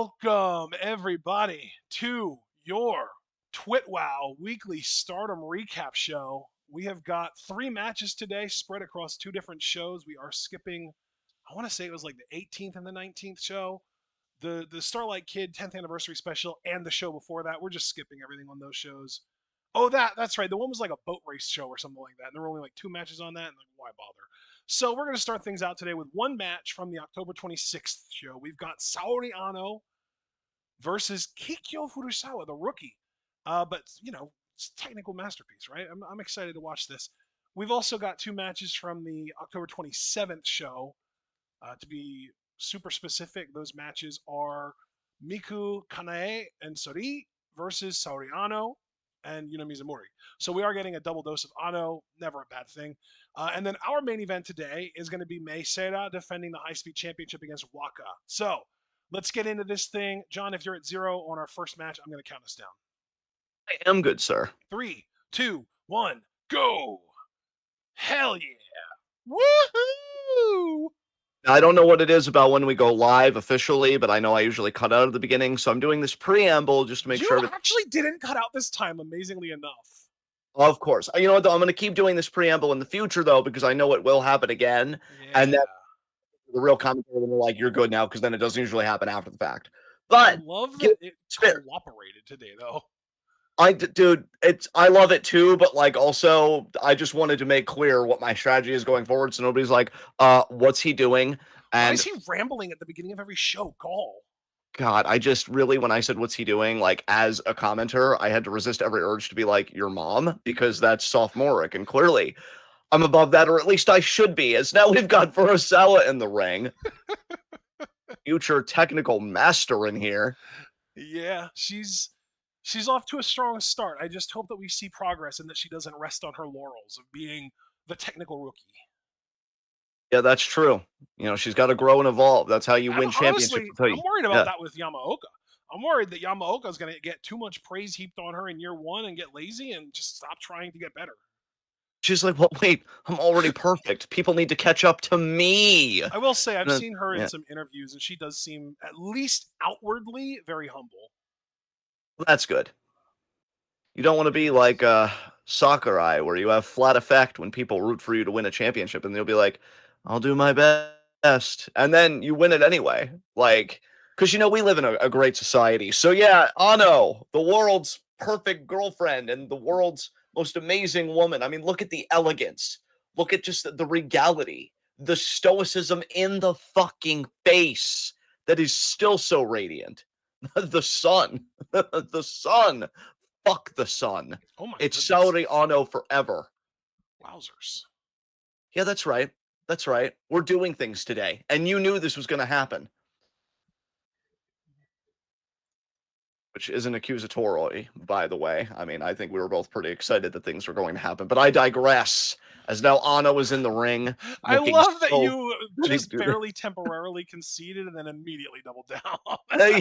Welcome, everybody, to your TwitWow weekly Stardom recap show. We have got 3 matches today spread across 2 different shows. We are skipping, I want to say it was like the 18th and the 19th show, the Starlight Kid 10th anniversary special, and the show before that. We're just skipping everything on those shows. Oh, that's right. The one was like a boat race show or something like that. And there were only like 2 matches on that, and like, why bother? So we're going to start things out today with one match from the October 26th show. We've got Saori Ano versus Kikyo Furusawa, the rookie. But, it's a technical masterpiece, right? I'm excited to watch this. We've also got 2 matches from the October 27th show. To be super specific, those matches are Miku Kanae and Sori versus Saori Ano and Yuna Mizumori. So we are getting a double dose of Ano, never a bad thing. And then our main event today is going to be Mei Seira defending the High Speed Championship against Waka. So let's get into this thing. John, if you're at 0 on our first match, I'm going to count us down. I am good, sir. 3, 2, 1, go! Hell yeah! Woohoo! I don't know what it is about when we go live officially, but I know I usually cut out at the beginning, so I'm doing this preamble just to make sure. You actually didn't cut out this time, amazingly enough. Of course. You know what, though? I'm going to keep doing this preamble in the future, though, because I know it will happen again. Yeah. And then the real commentary, when they're like, you're good now, because then it doesn't usually happen after the fact. I But love that it cooperated today, though. Dude, I love it too, but like also I just wanted to make clear what my strategy is going forward, so nobody's like, what's he doing? Why And is he rambling at the beginning of every show? Gall. God, I just really, when I said what's he doing, like as a commenter, I had to resist every urge to be like your mom, because that's sophomoric, and clearly I'm above that, or at least I should be, as now we've got Furusawa in the ring. Future technical master in here. Yeah, she's off to a strong start. I just hope that we see progress and that she doesn't rest on her laurels of being the technical rookie. Yeah, that's true. You know, she's got to grow and evolve. That's how you win championships. Honestly, I'm worried about that with Yamaoka. I'm worried that Yamaoka is going to get too much praise heaped on her in year 1 and get lazy and just stop trying to get better. She's like, well, wait, I'm already perfect. People need to catch up to me. I will say, I've seen her in some interviews, and she does seem, at least outwardly, very humble. That's good. You don't want to be like Sakurai, where you have flat effect when people root for you to win a championship, and they'll be like, I'll do my best. And then you win it anyway. Like, because, we live in a great society. So, yeah, Ano, the world's perfect girlfriend and the world's most amazing woman. I mean, look at the elegance. Look at just the regality, the stoicism in the fucking face that is still so radiant. The sun, the sun, fuck the sun. Oh my It's goodness. Saori Ano forever. Wowzers. Yeah, that's right. That's right. We're doing things today, and you knew this was going to happen. Which isn't accusatory, by the way. I mean, I think we were both pretty excited that things were going to happen, but I digress. As now Ano is in the ring. I love that you just barely temporarily conceded and then immediately doubled down.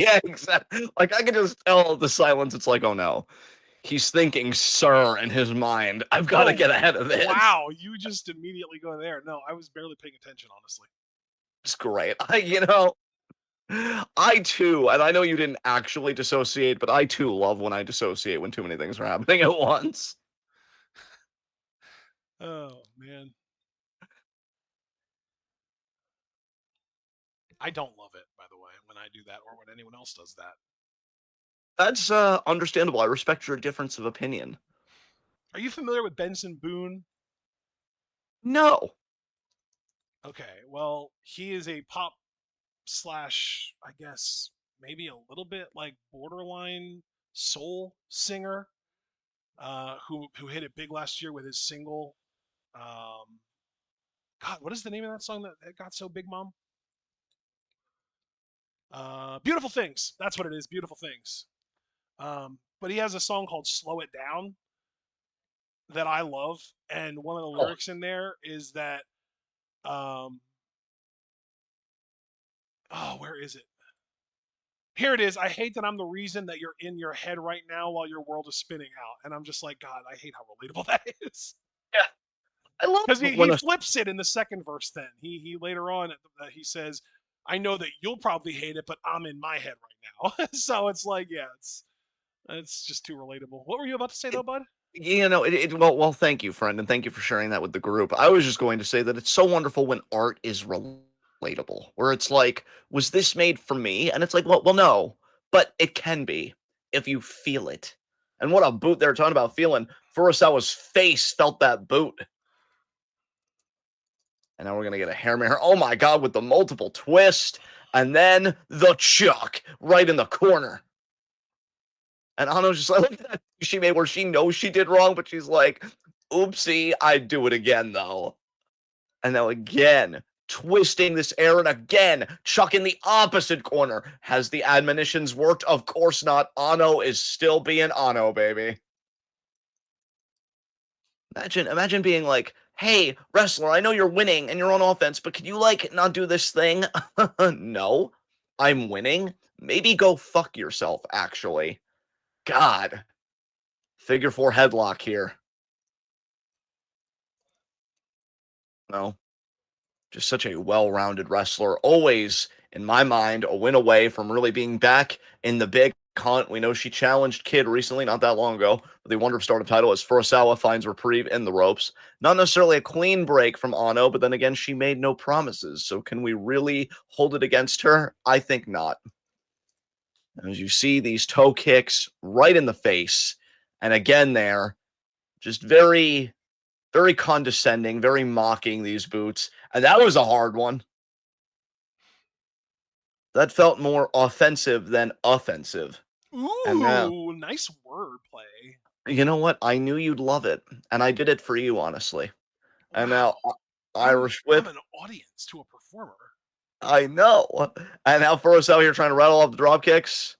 Yeah, exactly. Like, I can just tell the silence. It's like, oh no. He's thinking, sir, in his mind. I've got to get ahead of this. Wow, you just immediately go there. No, I was barely paying attention, honestly. It's great. I too, and I know you didn't actually dissociate, but I too love when I dissociate when too many things are happening at once. Oh, man. I don't love it, by the way, when I do that or when anyone else does that. That's understandable. I respect your difference of opinion. Are you familiar with Benson Boone? No. Okay, well, he is a pop / I guess maybe a little bit like borderline soul singer, who hit it big last year with his single. God, what is the name of that song that got so big, Mom? Beautiful Things. That's what it is. Beautiful Things. But he has a song called Slow It Down that I love. And one of the lyrics in there is that, where is it? Here it is. I hate that I'm the reason that you're in your head right now while your world is spinning out. And I'm just like, God, I hate how relatable that is. Yeah. I love because he flips it in the second verse. Then he later on he says, I know that you'll probably hate it, but I'm in my head right now. So it's like, yeah, it's just too relatable. What were you about to say though, bud? Well, thank you, friend, and thank you for sharing that with the group. I was just going to say that it's so wonderful when art is relatable, where it's like, was this made for me? And it's like, well, no, but it can be if you feel it. And what a boot they're talking about feeling. Furusawa's face felt that boot. And now we're gonna get a hair mirror. Oh my god, with the multiple twist, and then the chuck right in the corner. And Ano's just like, look at that she made where she knows she did wrong, but she's like, oopsie, I'd do it again though. And now again, twisting this air and again, chuck in the opposite corner. Has the admonitions worked? Of course not. Ano is still being Ano, baby. Imagine being like, hey, wrestler, I know you're winning and you're on offense, but can you like not do this thing? No, I'm winning. Maybe go fuck yourself, actually. God. Figure four headlock here. No. Just such a well-rounded wrestler. Always, in my mind, a win away from really being back in the big hunt. We know she challenged Kid recently, not that long ago, for the Wonder of Stardom title as Furusawa finds reprieve in the ropes. Not necessarily a clean break from Ano, but then again, she made no promises. So can we really hold it against her? I think not. As you see these toe kicks right in the face, and again there, just very condescending, very mocking these boots. And that was a hard one. That felt more offensive than offensive. And now, Ooh, nice wordplay. you know what? I knew you'd love it, and I did it for you, honestly. And now, Wow. Irish I'm whip. an audience to a performer. I know. And now Furusawa here trying to rattle off the drop kicks.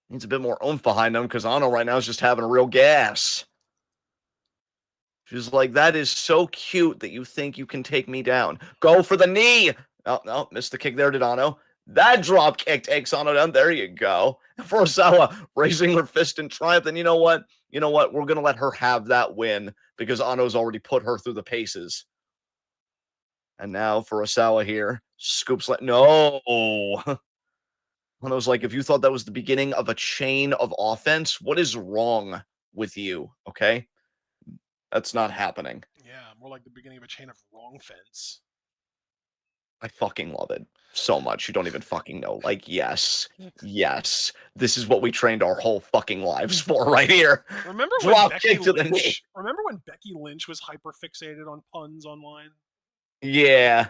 Needs a bit more oomph behind him because Ano right now is just having a real gas. She's like, that is so cute that you think you can take me down. Go for the knee. Oh, no, missed the kick there, did Ano. That drop kick takes Ano down. There you go. Furusawa raising her fist in triumph. And you know what? You know what? We're going to let her have that win because Ano's already put her through the paces. And now Furusawa here. Scoops like, no. Ano's like, if you thought that was the beginning of a chain of offense, what is wrong with you? Okay? That's not happening. Yeah, more like the beginning of a chain of wrong fence. I fucking love it so much. You don't even fucking know. Like, yes, yes, this is what we trained our whole fucking lives for right here. Remember when Drop Becky kick to the knee. Lynch? Remember when Becky Lynch was hyper fixated on puns online? Yeah.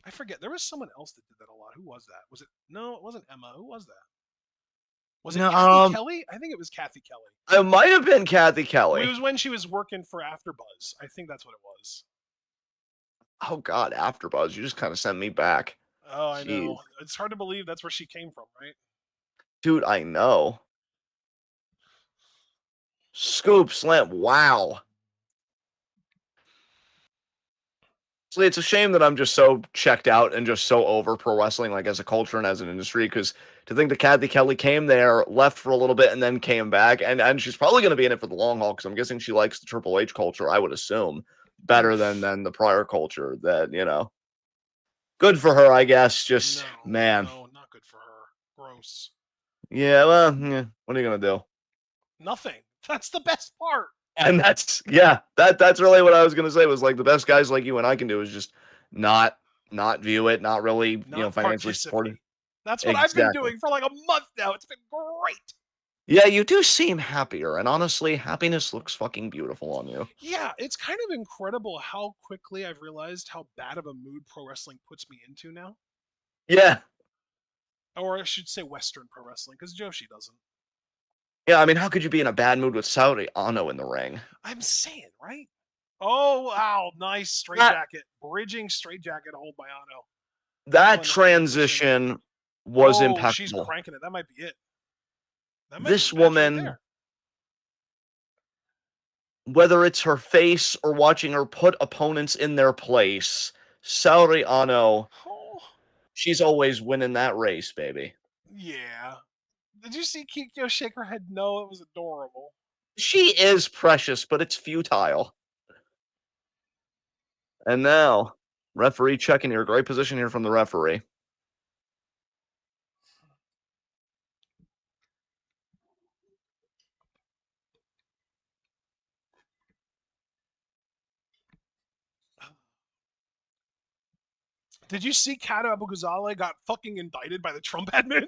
I forget. There was someone else that did that a lot. Who was that? Was it? No, it wasn't Emma. Who was that? Was it No, Kathy Kelly? I think it was Kathy Kelly. it might have been Kathy It Kelly. was when she was working for AfterBuzz. I think that's what it was. Oh God, AfterBuzz, you just kind of sent me back. Oh, I Jeez, know. It's hard to believe that's where she came from, right? dude, I know. Scoop slam. Wow. It's a shame that I'm just so checked out and just so over pro wrestling, like as a culture and as an industry. Because to think that Kathy Kelly came there, left for a little bit, and then came back, and she's probably going to be in it for the long haul. Because I'm guessing she likes the Triple H culture. I would assume better Oof. than the prior culture. That good for her, I guess. Just No, man, no, not good for her. Gross. yeah. Well, yeah, what are you gonna do? Nothing. That's the best part. And that's really what I was gonna say was like the best guys like you and I can do is just not not view it, not really Not financially support it. participate. That's what I've been Exactly. doing for like a month now. It's been great. Yeah, you do seem happier, and honestly, happiness looks fucking beautiful on you. Yeah, it's kind of incredible how quickly I've realized how bad of a mood pro wrestling puts me into now. Yeah, Or I should say Western pro wrestling, because Joshi doesn't. yeah. I mean, how could you be in a bad mood with Saudi Ano in the ring? I'm saying, right? Oh, wow. Nice straight That jacket. Bridging straight jacket hold by Ano. that One transition. transition was Oh, she's impeccable. cranking it. That might be it. That might be This the match right woman, there. whether it's her face or watching her put opponents in their place, Saudi Ano, Oh, she's always winning that race, baby. yeah. Did you see Kikyo shake her head? No, it was adorable. She is precious, but it's futile. And now, referee checking your great position here from the referee. Did you see Kata Abu Ghazaleh got fucking indicted by the Trump admin?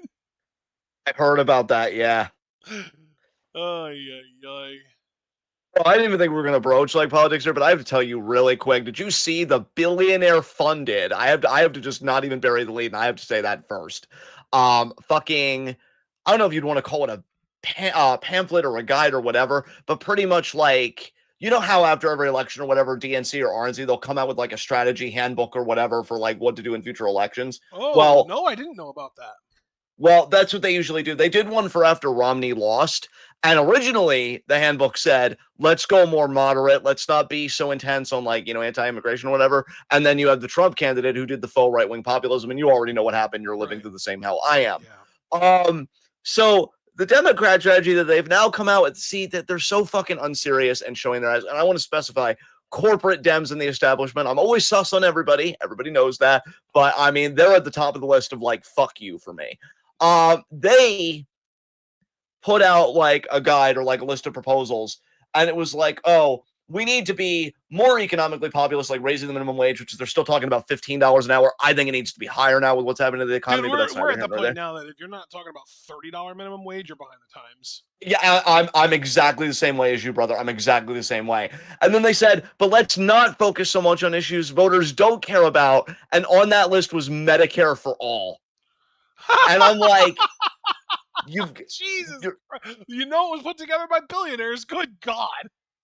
I've heard about that, yeah. Ay, ay, ay. Well, I didn't even think we were going to broach like politics here, but I have to tell you really quick. Did you see the billionaire funded? I have to just not even bury the lead, and I have to say that first. Fucking, I don't know if you'd want to call it a pamphlet or a guide or whatever, but pretty much like you know how after every election or whatever, DNC or RNC, they'll come out with like a strategy handbook or whatever for like what to do in future elections. Oh, Well, no, I didn't know about that. well, that's what they usually do. They did one for after Romney lost. And originally, the handbook said, let's go more moderate. Let's not be so intense on, like, anti immigration or whatever. And then you had the Trump candidate who did the faux right wing populism. And you already know what happened. You're living Right. through the same hell I am. Yeah. So the Democrat strategy that they've now come out with, see that they're so fucking unserious and showing their eyes. And I want to specify corporate Dems in the establishment. I'm always sus on everybody. Everybody knows that. But I mean, they're at the top of the list of like, fuck you for me. They put out like a guide or like a list of proposals, and it was like, oh, we need to be more economically populist, like raising the minimum wage, which is they're still talking about $15 an hour. I think it needs to be higher now with what's happening to the Dude, economy, but we're that's we're neither at here the nor point there. now that if you're not talking about $30 minimum wage, you're behind the times. Yeah, I'm exactly the same way as you, brother. I'm exactly the same way. And then they said, but let's not focus so much on issues voters don't care about. And on that list was Medicare for all. And I'm like, you've Jesus, you're, you know it was put together by billionaires. Good God.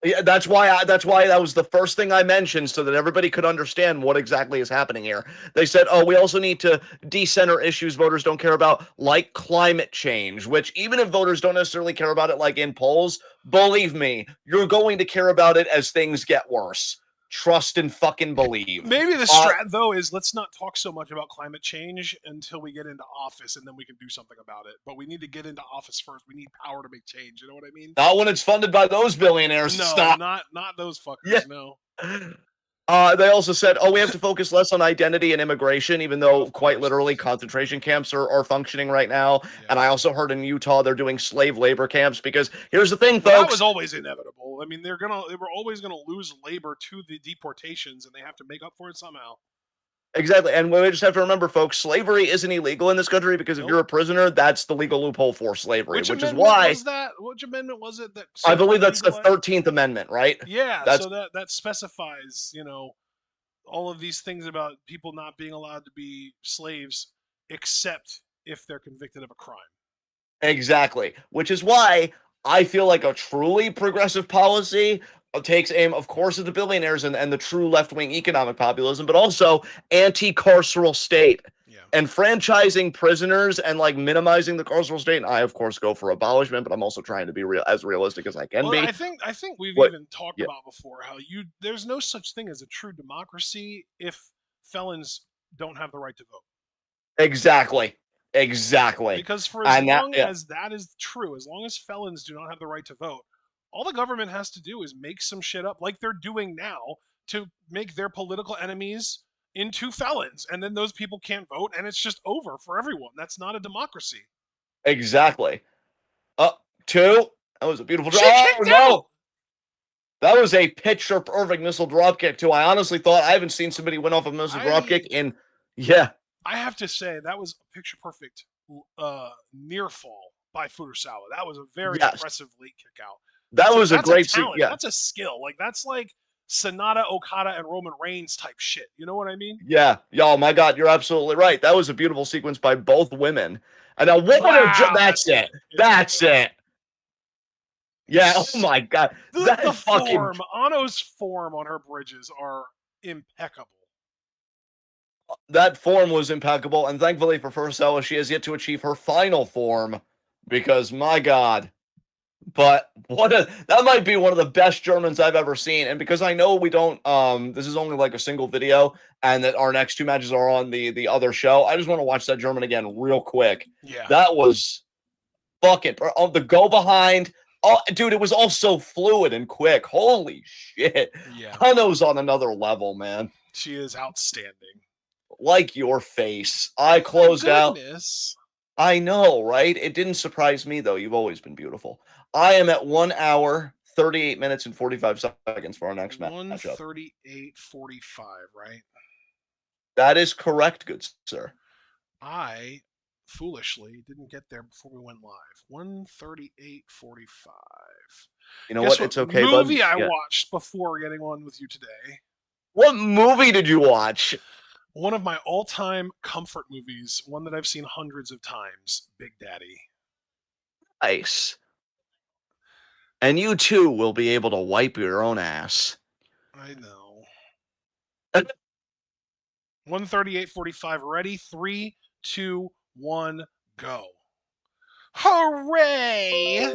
yeah, that's why that was the first thing I mentioned so that everybody could understand what exactly is happening here. They said, "Oh, we also need to decenter issues voters don't care about like climate change, which even if voters don't necessarily care about it like in polls, believe me, you're going to care about it as things get worse. Trust and fucking believe." Maybe the Uh strat though is let's not talk so much about climate change until we get into office, and then we can do something about it. But we need to get into office first. We need power to make change. You know what I mean? Not when it's funded by those billionaires. It's No, not. not those Yeah. fuckers. No. They also said, oh, we have to focus less on identity and immigration, even though Of quite course. literally concentration camps are functioning right now. Yeah. And I also heard in Utah they're doing slave labor camps because here's the thing, Well, that was folks. always inevitable. I mean, they were always gonna lose labor to the deportations, and they have to make up for it somehow. Exactly. And we just have to remember, folks, slavery isn't illegal in this country because if Nope. you're a prisoner, that's the legal loophole for slavery, Which which is amendment why was that? Which amendment was it that I said believe that's the legalize? 13th Amendment, right? Yeah, That's so that specifies, all of these things about people not being allowed to be slaves except if they're convicted of a crime. exactly, which is why I feel like a truly progressive policy takes aim, of course, at the billionaires and the true left wing economic populism, but also anti carceral state Yeah. and franchising prisoners and like minimizing the carceral state. And I, of course, go for abolishment, but I'm also trying to be as realistic as I can Well, be. I think we've What? even talked Yeah, about before how there's no such thing as a true democracy if felons don't have the right to vote. exactly. Exactly. Because for as And that, long yeah, as that is true, as long as felons do not have the right to vote, all the government has to do is make some shit up like they're doing now to make their political enemies into felons. And then those people can't vote and it's just over for everyone. That's not a democracy. exactly. Up two. That was a beautiful She draw. Oh, kicked out. no. That was a picture perfect missile dropkick too. I honestly thought I haven't seen somebody win off a missile dropkick I in yeah. I have to say that was a picture perfect near fall by Furusawa. That was a very Yes. impressive late kick out. That was a That's a great talent. yeah. That's a skill. Like that's like Sonata, Okada, and Roman Reigns type shit. You know what I mean? Yeah. Y'all, my God, you're absolutely right. That was a beautiful sequence by both women. And now what Wow, that's that's it. it. Yeah, That's it. Yeah, oh my God. That the is fucking form, Ano's form on her bridges are impeccable. that form was impeccable. And thankfully for Furusawa, she has yet to achieve her final form because my God. But that might be one of the best Germans I've ever seen. And because I know we don't this is only like a single video and that our next two matches are on the other show, I just want to watch that German again real quick. Yeah, That was fucking the go behind. Oh, dude, it was all so fluid and quick. Holy shit. yeah, Hano's on another level, man. she is outstanding. Like your face. I Oh my closed out. goodness. I know, right? It didn't surprise me though. You've always been beautiful. I am at 1 hour, 38 minutes, and 45 seconds for our next matchup. 138.45, right? That is correct, good sir. I foolishly didn't get there before we went live. 138:45. You know Guess what? what It's okay, bud. movie I Yeah. watched before getting on with you today? What movie did you watch? One of my all-time comfort movies, one that I've seen hundreds of times, Big Daddy. Nice. And you too will be able to wipe your own ass. I know. 138:45. Ready? Three, two, one, go. Hooray!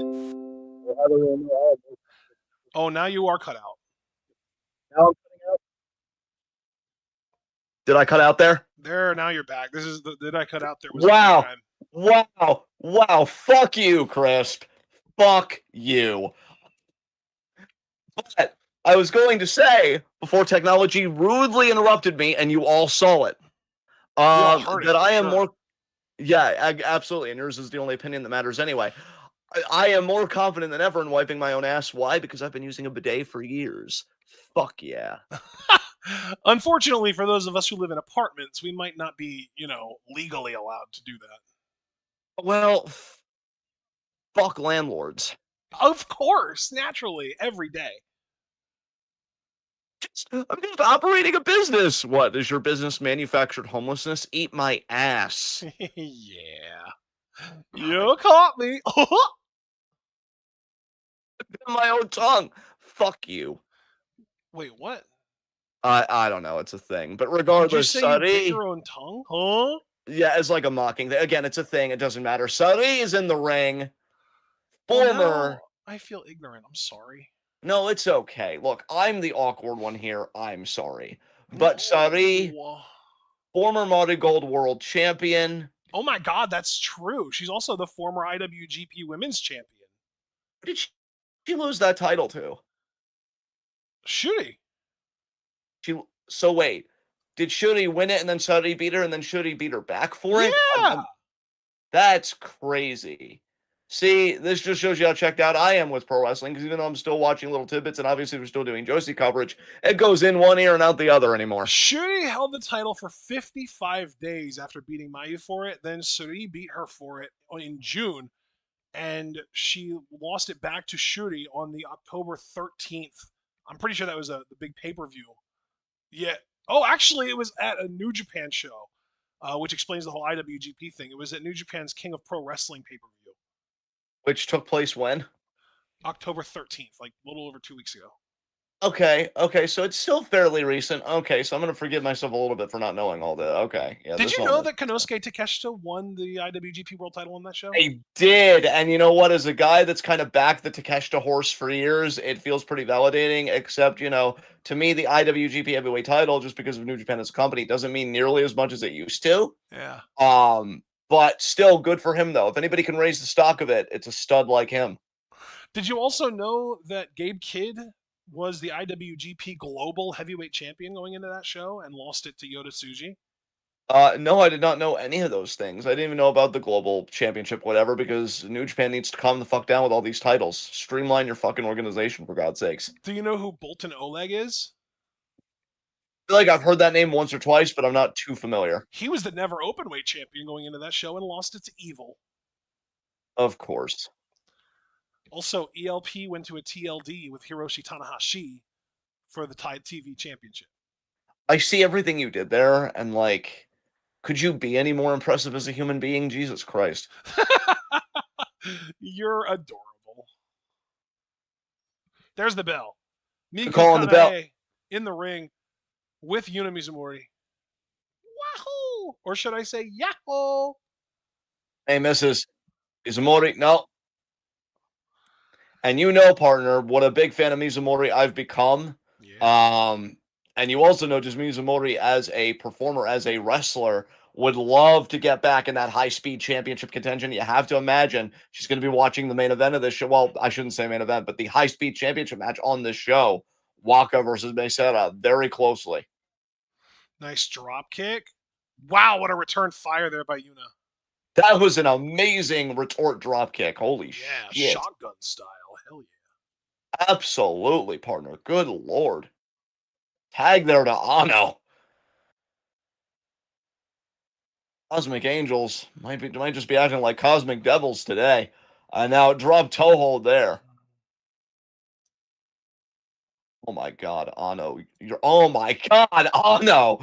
Oh, now you are cut out. Did I cut out there? There, now you're back. This is the did I cut out there was the Wow. time. Wow. Fuck you, Crisp. Fuck you. But I was going to say, before technology rudely interrupted me, and you all saw it, We all heard it that for I am sure. more. Yeah, absolutely. And yours is the only opinion that matters anyway. I am more confident than ever in wiping my own ass. Why? Because I've been using a bidet for years. Fuck yeah. Unfortunately, for those of us who live in apartments, we might not be, legally allowed to do that. Well, fuck landlords. Of course, naturally, every day. I'm just operating a business. What is your business? Manufactured homelessness? Eat my ass. Yeah. You caught me. My own tongue. Fuck you. Wait, what? I don't know. It's a thing. But Did you regardless, say you bit Sari. your own tongue? Huh? Yeah, it's like a mocking thing. Again, it's a thing. It doesn't matter. Sari is in the ring. Well, Former. now I feel ignorant. I'm sorry. No, it's okay. Look, I'm the awkward one here. I'm sorry. But Sari, No. former Marty Gold World Champion. Oh my God, that's true. She's also the former IWGP Women's Champion. Who did she lose that title to? Shooty. She. So wait, did Shuri win it and then Sari beat her and then Shuri beat her back for it? Yeah. That's crazy. See, this just shows you how checked out I am with pro wrestling. Because even though I'm still watching little tidbits and obviously we're still doing Josie coverage, it goes in one ear and out the other anymore. Shuri held the title for 55 days after beating Mayu for it. Then Suri beat her for it in June, and she lost it back to Shuri on the October 13th. I'm pretty sure that was the big pay per view. Yeah. Oh, actually, it was at a New Japan show, which explains the whole IWGP thing. It was at New Japan's King of Pro Wrestling pay per view, Which took place when? October 13th, like a little over 2 weeks ago. Okay, so it's still fairly recent. Okay, so I'm gonna forgive myself a little bit for not knowing all that. Okay, yeah, Did this you all know makes that Konosuke Takeshita won the IWGP World Title on that show? I did, and you know what? As a guy that's kind of backed the Takeshita horse for years, it feels pretty validating. Except, to me, the IWGP Heavyweight Title, just because of New Japan as a company, doesn't mean nearly as much as it used to. Yeah. But still good for him though. If anybody can raise the stock of it, it's a stud like him. Did you also know that Gabe Kidd was the IWGP Global Heavyweight Champion going into that show and lost it to Yota Tsuji? No, I did not know any of those things. I didn't even know about the global championship, whatever, because New Japan needs to calm the fuck down with all these titles. Streamline your fucking organization, for God's sakes. Do you know who Bolton Oleg is? I feel like I've heard that name once or twice, but I'm not too familiar. He was the never openweight champion going into that show and lost it to Evil. Of course. Also, ELP went to a TLD with Hiroshi Tanahashi for the Tide TV Championship. I see everything you did there, and could you be any more impressive as a human being? Jesus Christ. You're adorable. There's the bell. Miku Calling the bell. Kanae in the ring with Yuna Mizumori. Wahoo! Or should I say Yahoo! Hey, Mrs. Izumori. No. And you know, partner, what a big fan of Mizumori I've become. Yeah. Um, and you also know just Mizumori as a performer, as a wrestler, would love to get back in that high speed championship contention. You have to imagine she's going to be watching the main event of this show. Well, I shouldn't say main event, but the high speed championship match on this show, Waka versus Mesera, very closely. Nice drop kick. Wow, what a return fire there by Yuna. That was an amazing retort drop kick. Holy Yeah, shit. shotgun style. Hell Absolutely, partner. Good lord. Tag there to Ano. Cosmic Angels might just be acting like Cosmic Devils today. Now drop toe hold there. Oh my God, Ano. Oh my God, Ano.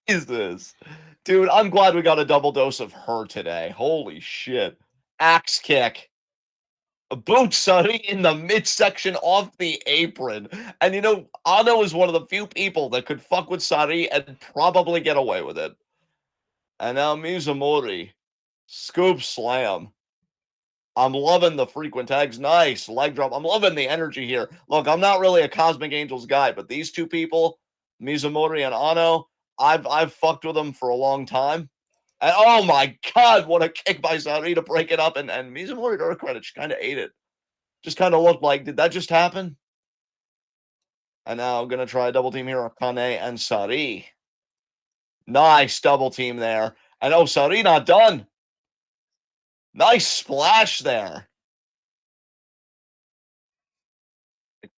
Jesus. Dude, I'm glad we got a double dose of her today. Holy shit. Axe kick. A boot Sonny in the midsection off the apron. And you know, Ano is one of the few people that could fuck with Sari and probably get away with it. And now Mizumori. Scoop slam. I'm loving the frequent tags. Nice leg drop. I'm loving the energy here. Look, I'm not really a Cosmic Angels guy, but these two people, Mizumori and Ano, I've fucked with them for a long time. And oh my God, what a kick by Sari to break it up. And Mizumori, to her credit, she kind of ate it. Just kind of looked like, did that just happen? And now I'm going to try a double team here on Kane and Sari. Nice double team there. And oh, Sari not done. Nice splash there.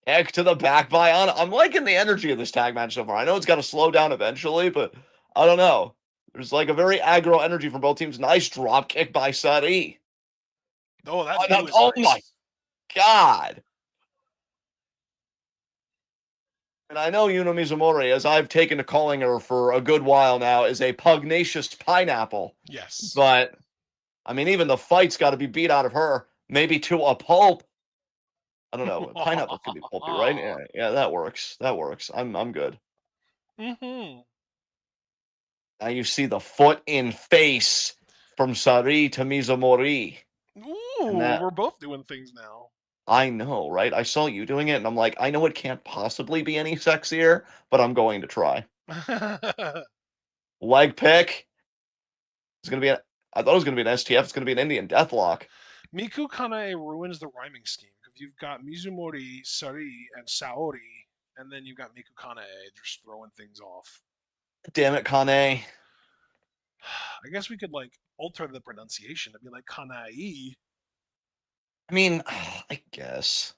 Kick to the back by Anna. I'm liking the energy of this tag match so far. I know it's got to slow down eventually, but I don't know. There's like a very aggro energy from both teams. Nice drop kick by Sari. Oh, that Oh, knee was oh my nice. God. And I know Yuno Mizumori, as I've taken to calling her for a good while now, is a pugnacious pineapple. Yes. But, I mean, even the fight's got to be beat out of her. Maybe to a pulp. I don't know. Pineapple could be pulpy, right? Yeah, that works. That works. I'm good. Mm-hmm. Now you see the foot in face from Sari to Mizumori. And Ooh, that, we're both doing things now. I know, right? I saw you doing it, and I'm like, I know it can't possibly be any sexier, but I'm going to try. Leg pick. It's going to be I thought it was going to be an STF. It's going to be an Indian deathlock. Miku Kanae ruins the rhyming scheme because you've got Mizumori, Sari, and Saori, and then you've got Miku Kanae just throwing things off. Damn it, Kane. I guess we could like alter the pronunciation to be like Kanae. I mean, I guess.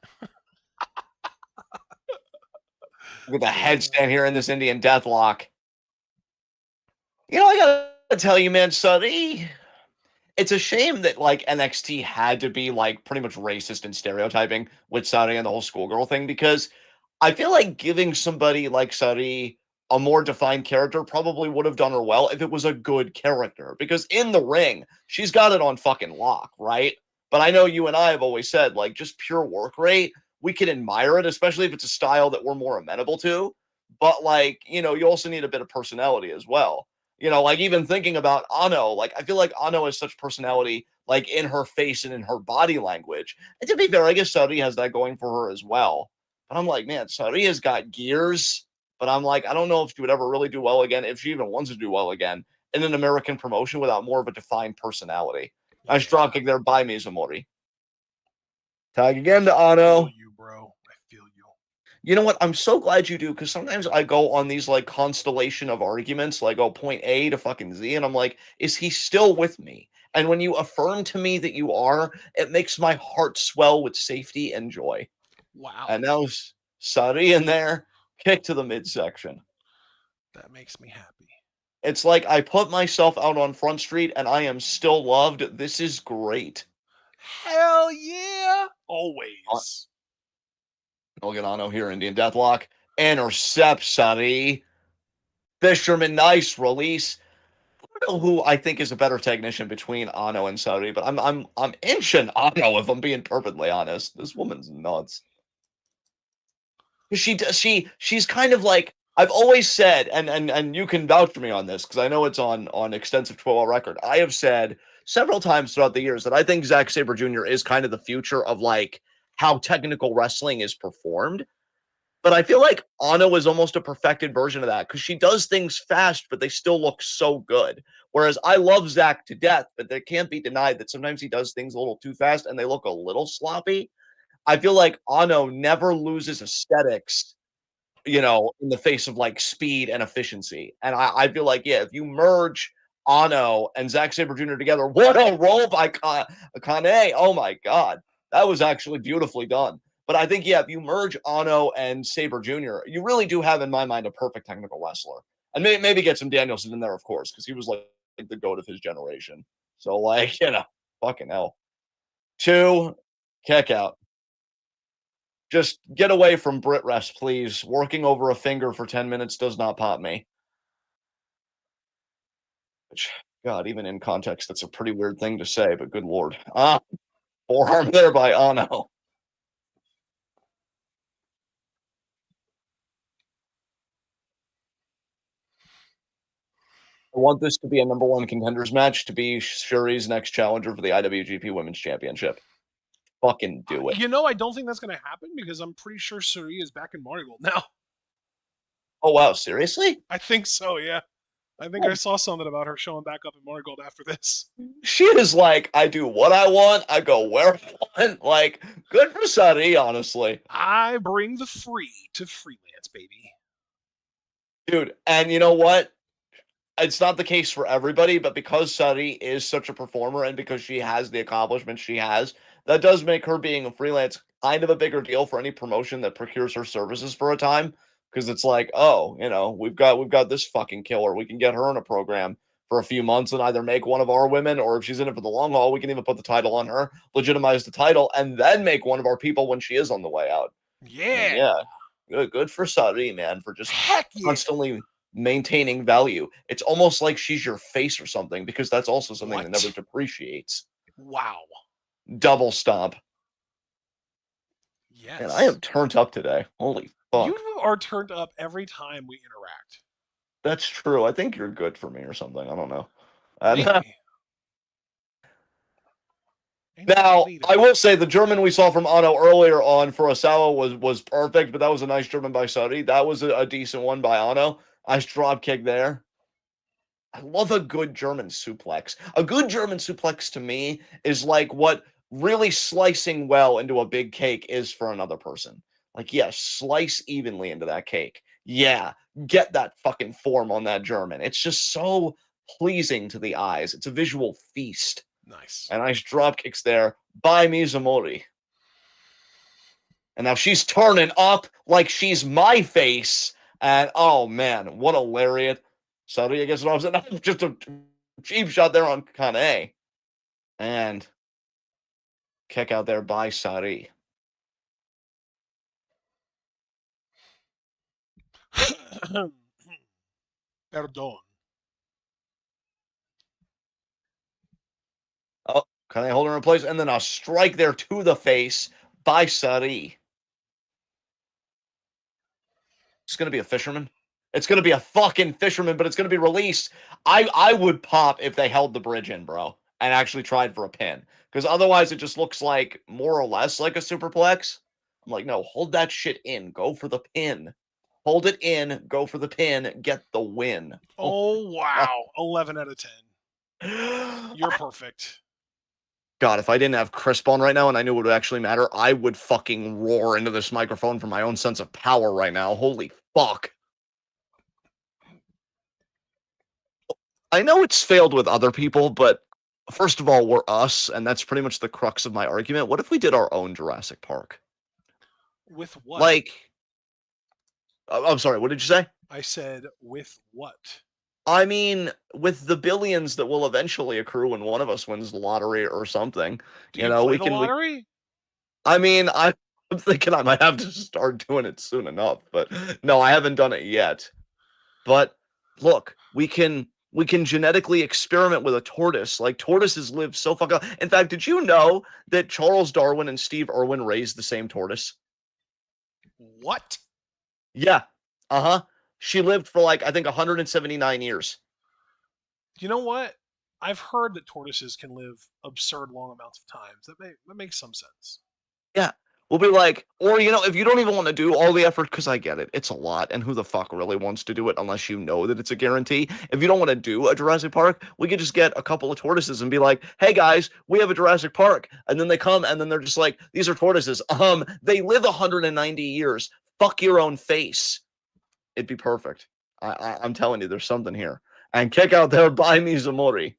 With a headstand here in this Indian deathlock. You know, I gotta tell you, man, Sari, it's a shame that like NXT had to be like pretty much racist and stereotyping with Sari and the whole schoolgirl thing because I feel like giving somebody like Sari a more defined character probably would have done her well if it was a good character. Because in the ring, she's got it on fucking lock, right? But I know you and I have always said, like, just pure work rate, we can admire it, especially if it's a style that we're more amenable to. But, like, you know, you also need a bit of personality as well. You know, like, even thinking about Ano, like, I feel like Ano has such personality, like, in her face and in her body language. And to be fair, I guess Sari has that going for her as well. But I'm like, man, Saria's got gears. But I'm like, I don't know if she would ever really do well again, if she even wants to do well again in an American promotion without more of a defined personality. Nice Yeah, dropkick there by Mizumori. Tag I again to feel Ano. you, bro. I feel you. You know what? I'm so glad you do because sometimes I go on these like constellation of arguments, like, oh, point A to fucking Z, and I'm like, is he still with me? And when you affirm to me that you are, it makes my heart swell with safety and joy. Wow, And now Sari in there, kick to the midsection. that makes me happy. It's like I put myself out on Front Street and I am still loved. This is great. Hell yeah! Always. Elganano here, Indian Deathlock. Intercept, Sari. Fisherman, nice release. I don't know who I think is a better technician between Ano and Sari, but I'm inching Ano if I'm being perfectly honest. This woman's nuts. She's kind of like I've always said, and you can vouch for me on this because I know it's on extensive 12 record. I have said several times throughout the years that I think Zack Sabre Jr. is kind of the future of like how technical wrestling is performed. But I feel like Anna is almost a perfected version of that because she does things fast, but they still look so good. Whereas I love Zack to death, but there can't be denied that sometimes he does things a little too fast and they look a little sloppy. I feel like Ano never loses aesthetics, you know, in the face of like speed and efficiency. And I feel like, yeah, if you merge Ano and Zack Sabre Jr. together, what a role by Kane. Oh my God. That was actually beautifully done. But I think, yeah, if you merge Ano and Sabre Jr., you really do have, in my mind, a perfect technical wrestler. And maybe get some Danielson in there, of course, because he was like the goat of his generation. So, like, fucking hell. 2, kick out. Just get away from Brit rest, please. Working over a finger for 10 minutes does not pop me. Which, God, even in context, that's a pretty weird thing to say, but good lord. Forearm there by Ano. I want this to be a number one contenders match to be Shuri's next challenger for the IWGP Women's Championship. Fucking do it. I don't think that's going to happen because I'm pretty sure Suri is back in Marigold now. Oh, wow. Seriously? I think so, yeah. I think I Oh, saw something about her showing back up in Marigold after this. she is like, I do what I want. I go where I want. Like, good for Sari, honestly. I bring the free to freelance, baby. Dude, and you know what? It's not the case for everybody, but because Sari is such a performer and because she has the accomplishments she has, that does make her being a freelance kind of a bigger deal for any promotion that procures her services for a time. Because it's like, oh, we've got this fucking killer. We can get her in a program for a few months and either make one of our women, or if she's in it for the long haul, we can even put the title on her, legitimize the title, and then make one of our people when she is on the way out. And Yeah. yeah, good for Sari, man, for just Heck yeah. constantly maintaining value. It's almost like she's your face or something, because that's also something that never What? depreciates. Wow. Double stomp. And I Yes. am turned up today. Holy You fuck. are turned up every time we interact. That's true. I think you're good for me or something. I don't know. And Maybe. now, Anybody I will today? say the German we saw from Otto earlier on Furusawa was perfect, but that was a nice German by Sari. That was a decent one by Ano. Nice drop kick there. I love a good German suplex. A good German suplex to me is like what really slicing well into a big cake is for another person. Like, yes, slice evenly into that cake. Yeah, get that fucking form on that German. It's just so pleasing to the eyes. It's a visual feast. Nice. And nice drop kicks there by Mizumori. And now she's turning up like she's my face. And oh man, what a lariat. Sari, I guess what I was saying. Just a cheap shot there on Kane. And kick out there by Sari. Perdon. Oh, Kane holding her in place. And then a strike there to the face by Sari. It's going to be a fisherman. It's going to be a fucking fisherman, but it's going to be released. I would pop if they held the bridge in, bro, and actually tried for a pin. Because otherwise, it just looks like more or less like a superplex. I'm like, no, hold that shit in. Go for the pin. Hold it in. Go for the pin. Get the win. Oh, Oh, wow. 11 out of 10. You're perfect. God, if I didn't have Crisp on right now and I knew it would actually matter, I would fucking roar into this microphone for my own sense of power right now. Holy fuck. I know it's failed with other people, but first of all, we're us, and that's pretty much the crux of my argument. What if we did our own Jurassic Park? With what? Like, I'm sorry, what did you say? I said, with what? I mean, with the billions that will eventually accrue when one of us wins the lottery or something, Do you play we the can we lottery? I mean, I'm thinking I might have to start doing it soon enough, but no, I haven't done it yet. But look, we can genetically experiment with a tortoise. Like tortoises live so fucking. In fact, did you know that Charles Darwin and Steve Irwin raised the same tortoise? What? Yeah. Uh-huh. She lived for like I think 179 years. You know what? I've heard that tortoises can live absurd long amounts of times. That makes some sense. Yeah. We'll be like, or if you don't even want to do all the effort, because I get it, it's a lot, and who the fuck really wants to do it unless you know that it's a guarantee? If you don't want to do a Jurassic Park, we could just get a couple of tortoises and be like, hey guys, we have a Jurassic Park. And then they come and then they're just like, these are tortoises. They live 190 years. Fuck your own face. It'd be perfect. I'm telling you, there's something here. And kick out there by Mizumori.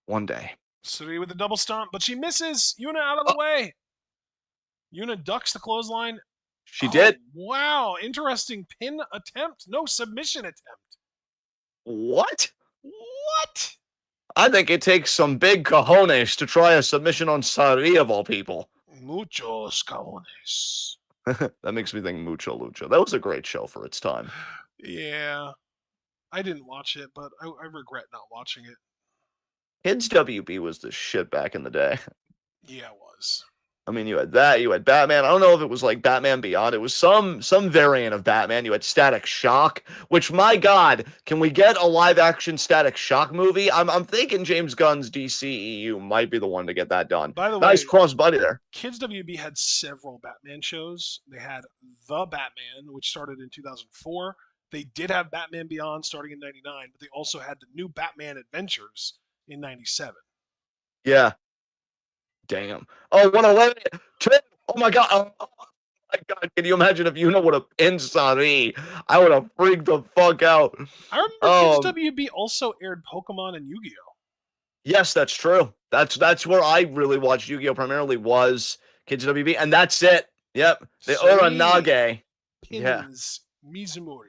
One day. Suri with a double stomp, but she misses. Yuna out of the Oh, way. Yuna ducks the clothesline. She Oh, did. wow. Interesting pin attempt. No submission attempt. What? What? I think it takes some big cojones to try a submission on Sari of all people. Muchos cajones. That makes me think Mucho Lucha. That was a great show for its time. Yeah. I didn't watch it, but I regret not watching it. Kids WB was the shit back in the day. Yeah, it was. I mean, you had that, you had Batman. I don't know if it was like Batman Beyond. It was some variant of Batman. You had Static Shock, which my God, can we get a live action Static Shock movie? I'm thinking James Gunn's DCEU might be the one to get that done. By the Nice way, cross buddy there. Kids WB had several Batman shows. They had The Batman, which started in 2004. They did have Batman Beyond starting in 99, but they also had the new Batman Adventures in 97. Yeah. Damn. Oh, 111. Oh my God. Oh my God. Can you imagine if you know what a pin Sari? I would have freaked the fuck out. I remember Kids Um, WB also aired Pokemon and Yu-Gi-Oh. Yes, that's true. That's where I really watched Yu-Gi-Oh! Primarily was Kids WB, and that's it. Yep, the Sweet Uranage. Yeah, Pins Mizumori.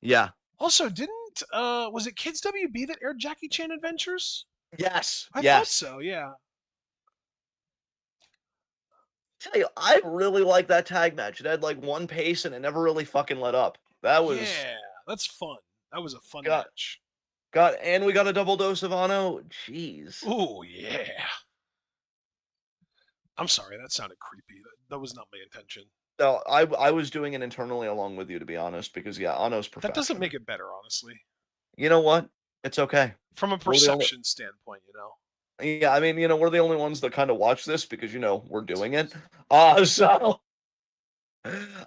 yeah, Also, didn't was it Kids WB that aired Jackie Chan Adventures? yes, I thought yes. so. Yeah. Tell you, I really like that tag match. It had like one pace, and it never really fucking let up. That was Yeah, that's fun. That was a fun got match. and we got a double dose of Ano. Jeez. Oh yeah. I'm sorry, that sounded creepy. That was not my intention. No, I was doing it internally along with you, to be honest, because yeah, Ano's That doesn't perfection. make it better, honestly. You know what? It's okay. From a We're the only perception standpoint, you know. Yeah, I mean, we're the only ones that kind of watch this because, we're doing it. So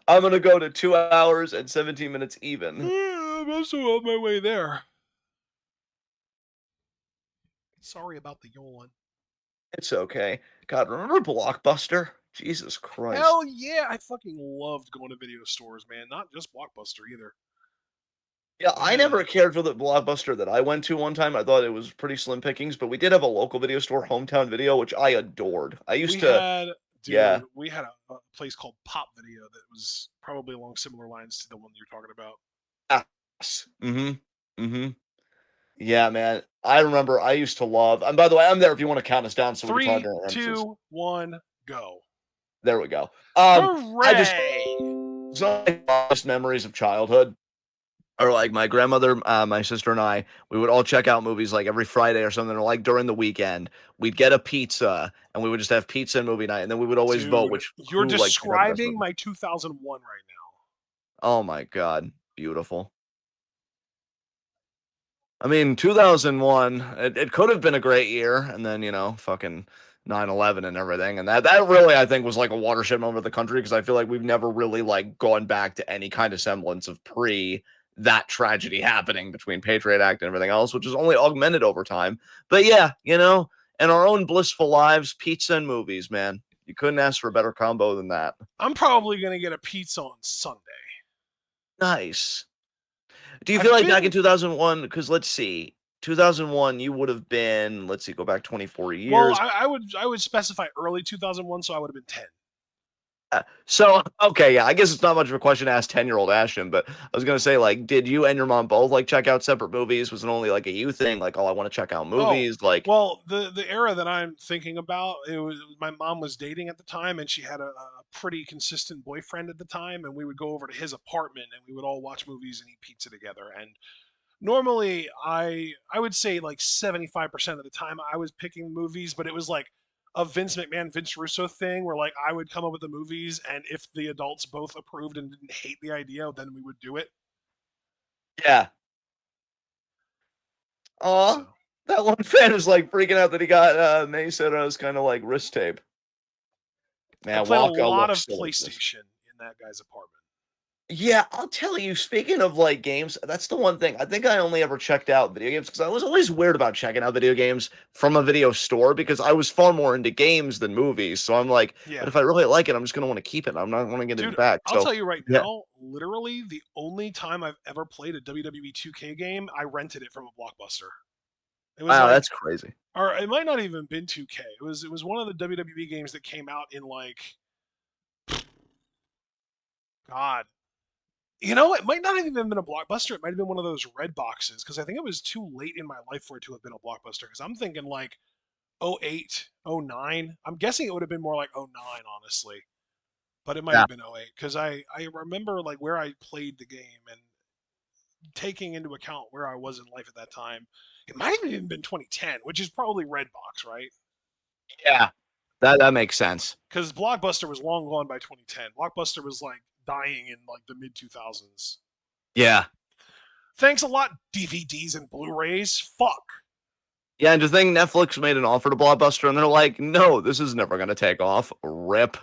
I'm gonna go to 2 hours and 17 minutes even. I'm also on my way there. Sorry about the yawn. It's okay. God, remember Blockbuster? Jesus Christ. Hell yeah, I fucking loved going to video stores, man. Not just Blockbuster either. Yeah, I Man, never cared for the Blockbuster that I went to one time. I thought it was pretty slim pickings, but we did have a local video store, Hometown Video, which I adored. I used we to, had, yeah, dude, we had a place called Pop Video that was probably along similar lines to the one you're talking about. yes. Mm-hmm. Yeah, man. I remember I used to love, and by the way, I'm there if you want to count us down so we can talk Three, during entrances. 2, 1, go. There we go. I just Hooray! some of my fondest memories of childhood are like my grandmother, my sister, and I. We would all check out movies like every Friday or something, or like during the weekend. We'd get a pizza, and we would just have pizza and movie night, and then we would always vote Dude, which you're who like had the best describing movie. my 2001 right now. Oh my God, beautiful. I mean, 2001, it could have been a great year, and then, fucking 9/11 and everything. And that really, I think, was like a watershed moment of the country because I feel like we've never really like gone back to any kind of semblance of pre that tragedy happening between Patriot Act and everything else, which is only augmented over time. But yeah, in our own blissful lives, pizza and movies, man. You couldn't ask for a better combo than that. I'm probably gonna get a pizza on Sunday. Nice. Do you feel I've like back in been 2001, because let's see, 2001, you would have been, let's see, go back 24 well. years. I would specify early 2001, so I would have been 10. So, okay, yeah, I guess it's not much of a question to ask 10-year-old Ashton, but I was going to say, like, did you and your mom both, like, check out separate movies? Was it only, like, a you thing? Like, oh, I want to check out Oh, movies? Like, well, the era that I'm thinking about, it was my mom was dating at the time, and she had a pretty consistent boyfriend at the time, and we would go over to his apartment, and we would all watch movies and eat pizza together. And normally, I would say like 75% of the time I was picking movies, but it was like a Vince McMahon, Vince Russo thing where like I would come up with the movies, and if the adults both approved and didn't hate the idea, then we would do it. yeah. Aw, So that one fan is, like, freaking out that he got, Mesora's kind of, like, wrist tape. I Man, played a Waka lot looks of so this. PlayStation in that guy's apartment. Yeah, I'll tell you, speaking of, like, games, that's the one thing. I think I only ever checked out video games because I was always weird about checking out video games from a video store because I was far more into games than movies. So I'm like, but Yeah. if I really like it, I'm just gonna want to keep it. I'm not want to get it Dude, back. I'll So tell you right yeah, now, literally the only time I've ever played a WWE 2K game, I rented it from a Blockbuster. It was wow, like, that's crazy. or it might not even been 2K. It was one of the WWE games that came out in like God. You know, it might not have even been a blockbuster. It might have been one of those red boxes because I think it was too late in my life for it to have been a blockbuster. Because I'm thinking like '08, '09. I'm guessing it would have been more like '09, honestly. But it might Yeah. have been '08 because I remember like where I played the game and taking into account where I was in life at that time. It might have even been 2010, which is probably Redbox, right? Yeah. That makes sense. Because Blockbuster was long gone by 2010. Blockbuster was like dying in like the mid 2000s. Yeah. Thanks a lot, DVDs and Blu-rays. Fuck. Yeah, and to think Netflix made an offer to Blockbuster and they're like, no, this is never gonna take off. Rip.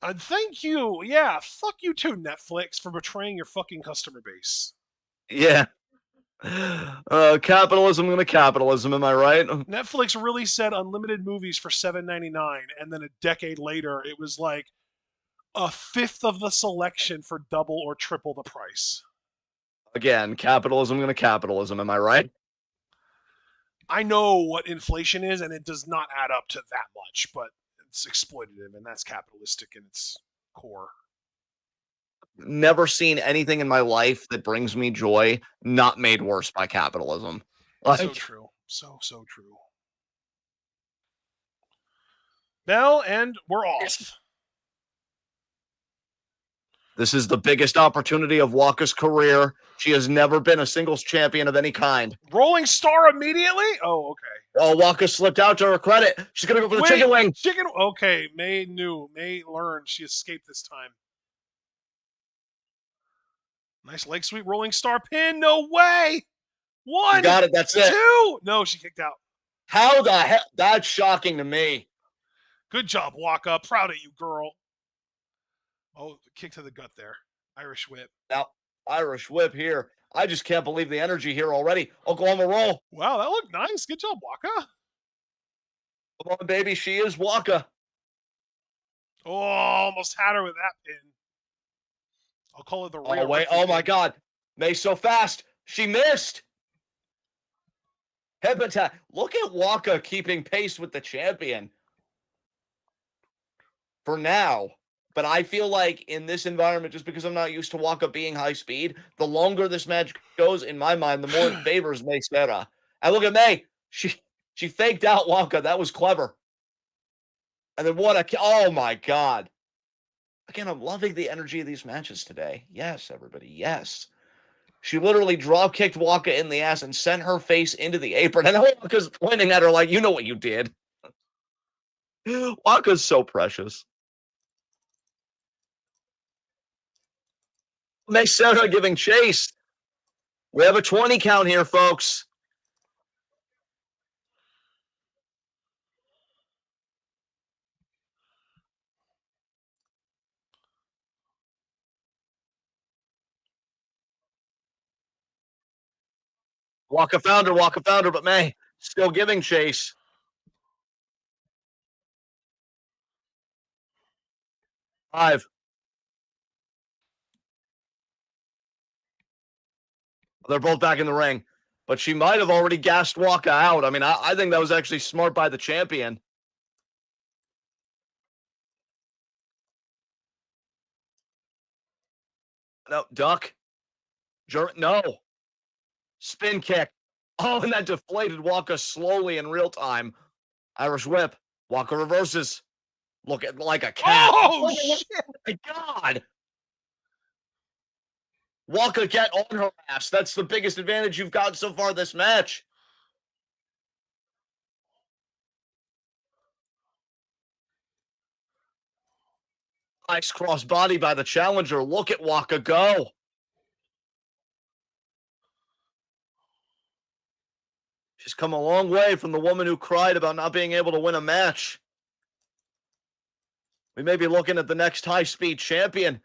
Thank you. Yeah, fuck you too, Netflix, for betraying your fucking customer base. Yeah. Capitalism gonna capitalism, am I right? Netflix really said unlimited movies for $7.99, and then a decade later, it was like a fifth of the selection for double or triple the price. Again, capitalism gonna capitalism, am I right? I know what inflation is, and it does not add up to that much, but it's exploitative, and that's capitalistic in its core. Never seen anything in my life that brings me joy not made worse by capitalism. So Like, true. So true. Bell, and we're off. this is the biggest opportunity of Waka's career. She has never been a singles champion of any kind. Rolling Star immediately? Oh, okay. Oh, Waka slipped out to her credit. She's gonna go for the Wait, chicken wing. chicken. Okay, May knew. May learned. She escaped this time. Nice leg sweep, Rolling Star pin. No way. She's One, got it. That's it. two. No, she kicked out. How the hell? That's shocking to me. Good job, Waka. Proud of you, girl. Oh, kick to the gut there. Irish whip. Now, Irish whip here. I just can't believe the energy here already. Oklahoma roll. Wow, that looked nice. Good job, Waka. Come on, baby. She is Waka. Oh, almost had her with that pin. I'll call it the Oh, Rhea wait. Ripley Oh, my pin. God. May so fast. She missed. Hip attack. Look at Waka keeping pace with the champion for now. But I feel like in this environment, just because I'm not used to Waka being high speed, the longer this match goes, in my mind, the more it favors May Serra. And look at May. She faked out Waka. That was clever. And then what a oh my God. Again, I'm loving the energy of these matches today. Yes, everybody. Yes. She literally drop kicked Waka in the ass and sent her face into the apron. And Waka's pointing at her like, you know what you did. Waka's so precious. May Serra giving chase. We have a 20 count here, folks. Waka found her, but May still giving chase. 5. They're both back in the ring. But she might have already gassed Waka out. I mean, I think that was actually smart by the champion. No, duck. No. Spin kick. Oh, and that deflated Waka slowly in real time. Irish whip. Waka reverses. Look at like a cat. Oh, Oh shit. my God. Waka get on her ass. That's the biggest advantage you've got so far this match. Nice cross body by the challenger. Look at Waka go. She's come a long way from the woman who cried about not being able to win a match. We may be looking at the next high speed champion.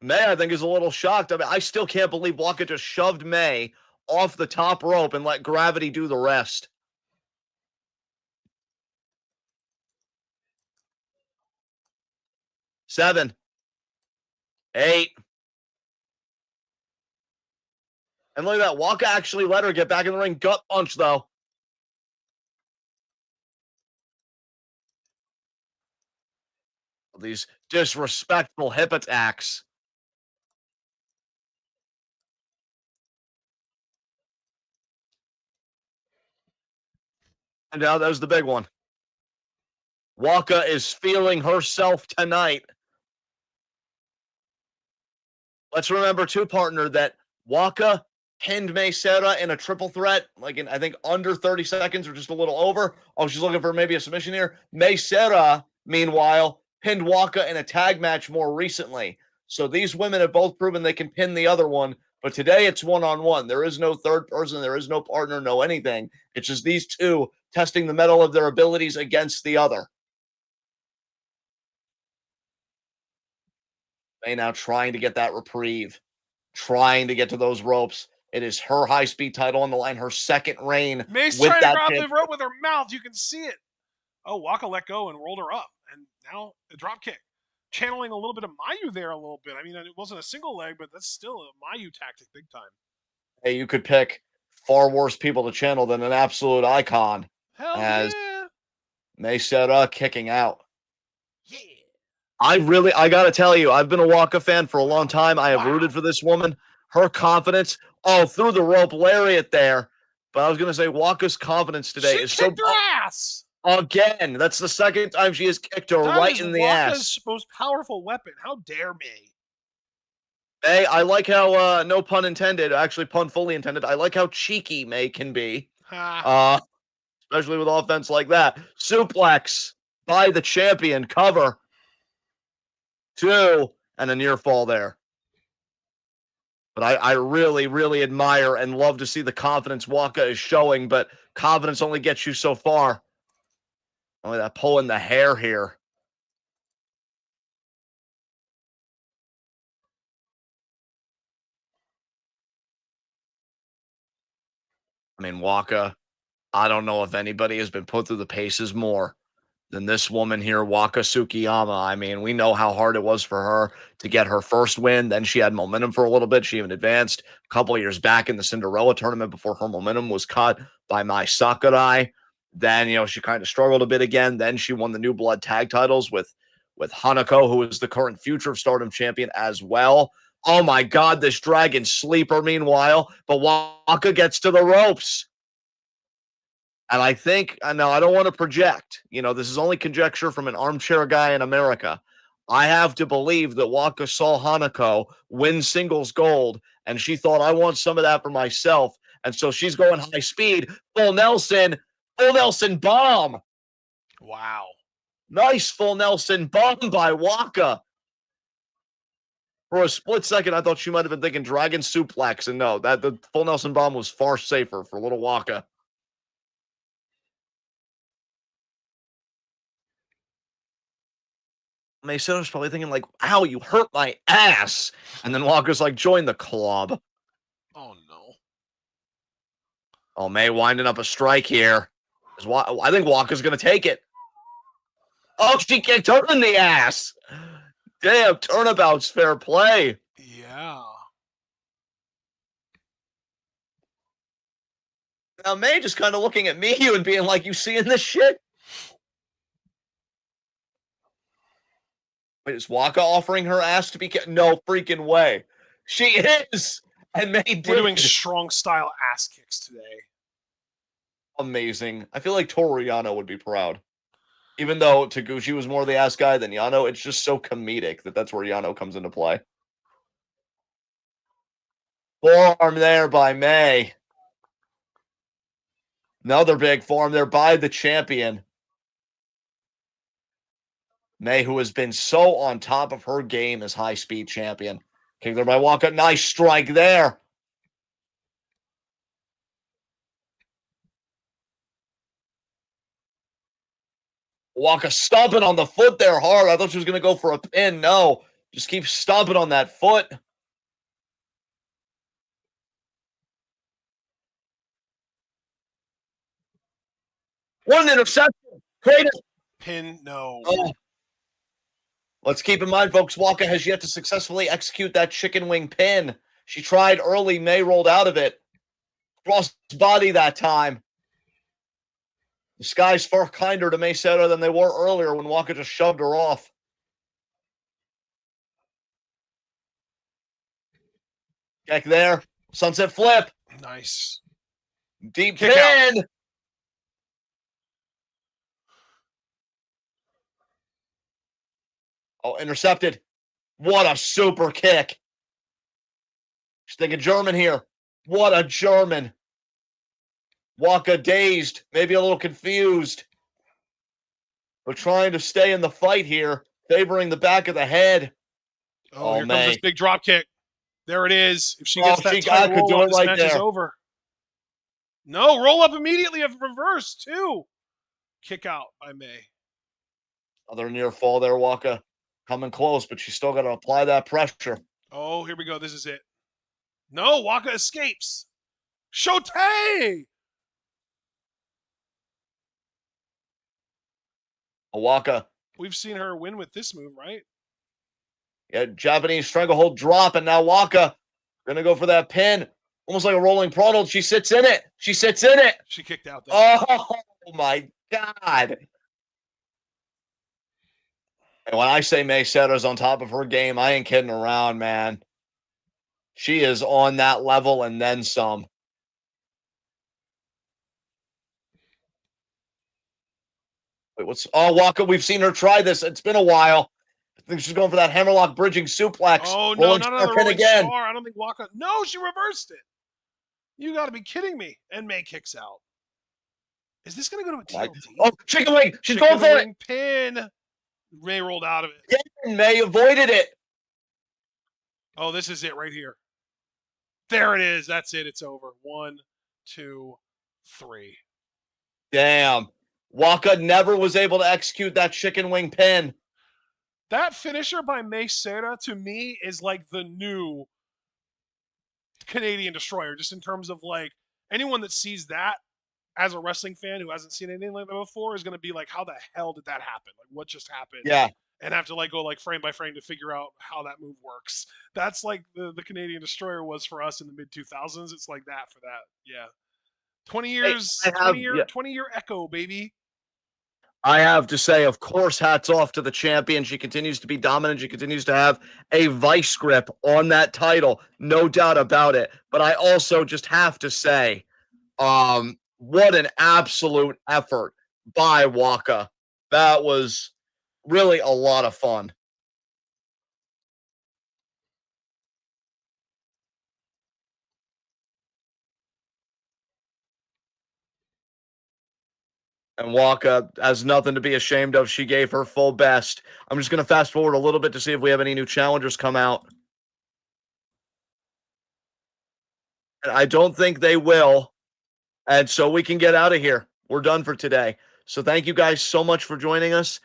May, I think, is a little shocked. I mean, I still can't believe Waka just shoved May off the top rope and let gravity do the rest. 7, 8. And look at that. Waka actually let her get back in the ring. Gut punch, though. These disrespectful hip attacks. And now there's the big one. Waka is feeling herself tonight. Let's remember, too, partner, that Waka pinned Mei Seira in a triple threat, like in, I think, under 30 seconds or just a little over. Oh, she's looking for maybe a submission here. Mei Seira, meanwhile, pinned Waka in a tag match more recently. So these women have both proven they can pin the other one, but today it's one-on-one. There is no third person. There is no partner, no anything. It's just these two testing the mettle of their abilities against the other. Mei now trying to get that reprieve, trying to get to those ropes. It is her high-speed title on the line, her second reign May's with trying to that grab the championship. rope with her mouth. You can see it. Oh, Waka let go and rolled her up. And now a drop kick. Channeling a little bit of Mayu there a little bit. I mean, it wasn't a single leg, but that's still a Mayu tactic big time. Hey, you could pick far worse people to channel than an absolute icon Hell as yeah. Mei Seira kicking out. Yeah. I gotta tell you, I've been a Waka fan for a long time. I have Wow. rooted for this woman. Her confidence, through the rope lariat there. But I was gonna say Waka's confidence today She is so. kicked her ass. Again, that's the second time she has kicked her That right is in the ass. Waka's most powerful weapon. How dare me? Hey, I like how, no pun intended, actually pun fully intended. I like how cheeky May can be, Ha. uh, especially with offense like that. Suplex by the champion, cover, 2, and a near fall there. But I really, really admire and love to see the confidence Waka is showing, but confidence only gets you so far. Only that pull in the hair here. I mean, Waka, I don't know if anybody has been put through the paces more than this woman here, Waka Tsukiyama. I mean, we know how hard it was for her to get her first win. Then she had momentum for a little bit. She even advanced a couple of years back in the Cinderella tournament before her momentum was cut by Mai Sakurai. Then, she kind of struggled a bit again. Then she won the New Blood tag titles with Hanako, who is the current future of Stardom champion as well. Oh my God, this Dragon Sleeper, meanwhile, but Waka gets to the ropes. And I think, now I don't want to project, this is only conjecture from an armchair guy in America. I have to believe that Waka saw Hanako win singles gold, and she thought, I want some of that for myself. And so she's going high speed, full Nelson bomb. Wow. Nice full Nelson bomb by Waka. For a split second, I thought she might have been thinking Dragon Suplex, and no, that the full Nelson bomb was far safer for little Waka. Mei Seira's probably thinking like, ow, you hurt my ass. And then Waka's like, join the club. Oh no. Oh, May winding up a strike here. I think Waka's going to take it. Oh, she kicked her in the ass. Damn, turnabout's fair play. Yeah. Now, May just kind of looking at me and being like, you seeing this shit? Wait, is Waka offering her ass to be no freaking way. She is. And May did. We're doing strong style ass kicks today. Amazing. I feel like Toru Yano would be proud. Even though Taguchi was more the ass guy than Yano, it's just so comedic that's where Yano comes into play. Forearm there by May. Another big forearm there by the champion. May, who has been so on top of her game as high-speed champion. Kick there by Waka. Nice strike there. Waka stomping on the foot there hard. I thought she was going to go for a pin. No, just keep stomping on that foot. What an interception. Greatest. Pin, no. Oh. Let's keep in mind, folks, Waka has yet to successfully execute that chicken wing pin. She tried early. May rolled out of it. Cross body that time. The skies far kinder to Mei Seira than they were earlier when Waka just shoved her off. Back there. Sunset flip. Nice. Deep Kick pin. out. Oh, intercepted. What a super kick. She's thinking German here. What a German. Waka dazed, maybe a little confused, but trying to stay in the fight here, favoring the back of the head. Oh, Oh, here comes this May. big drop kick. There it is. If she Oh, gets that tight I could roll do up, it this right match is there. over. No, roll up immediately of reverse, too. Kick out by May. Another near fall there, Waka. Coming close, but she's still got to apply that pressure. Oh, here we go. This is it. No, Waka escapes. Shote! Waka, We've seen her win with this move, right? yeah, Japanese stranglehold drop, and now Waka gonna go for that pin. Almost like a rolling pronto. She sits in it. She sits in it. She kicked out though. Oh my God. And when I say May Setter's on top of her game, I ain't kidding around, man. She is on that level and then some. Wait, what's Waka? We've seen her try this. It's been a while. I think she's going for that hammerlock bridging suplex. Oh no, Rolling not star another pin rolling again. star. I don't think Waka. No, she reversed it. You got to be kidding me. And May kicks out. Is this going to go to a TLT? Oh, chicken wing. She's Chicken going for wing it. pin. May rolled out of it. Yeah, May avoided it. Oh, this is it right here. There it is. That's it. It's over. 1, 2, 3. Damn. Waka never was able to execute that chicken wing pin. That finisher by May Serra to me is like the new Canadian Destroyer, just in terms of like anyone that sees that as a wrestling fan who hasn't seen anything like that before is going to be like, how the hell did that happen? Like, what just happened? Yeah. And have to like go like frame by frame to figure out how that move works. That's like the Canadian Destroyer was for us in the mid 2000s. It's like that for that. Yeah. 20 years, Hey, 20-year echo, baby. I have to say, of course, hats off to the champion. She continues to be dominant. She continues to have a vice grip on that title, no doubt about it. But I also just have to say, what an absolute effort by Waka. That was really a lot of fun. And Waka has nothing to be ashamed of. She gave her full best. I'm just going to fast forward a little bit to see if we have any new challengers come out. And I don't think they will. And so we can get out of here. We're done for today. So thank you guys so much for joining us.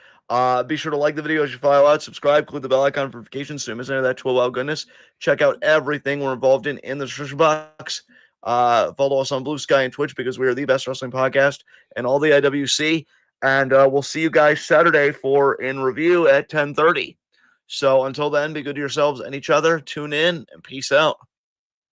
Be sure to like the video as you file out, subscribe, click the bell icon for notifications so you miss any of that 12-hour goodness. Check out everything we're involved in the description box. Follow us on Blue Sky and Twitch because we are the best wrestling podcast and all the IWC. And we'll see you guys Saturday for In Review at 10:30. So until then, be good to yourselves and each other. Tune in and peace out.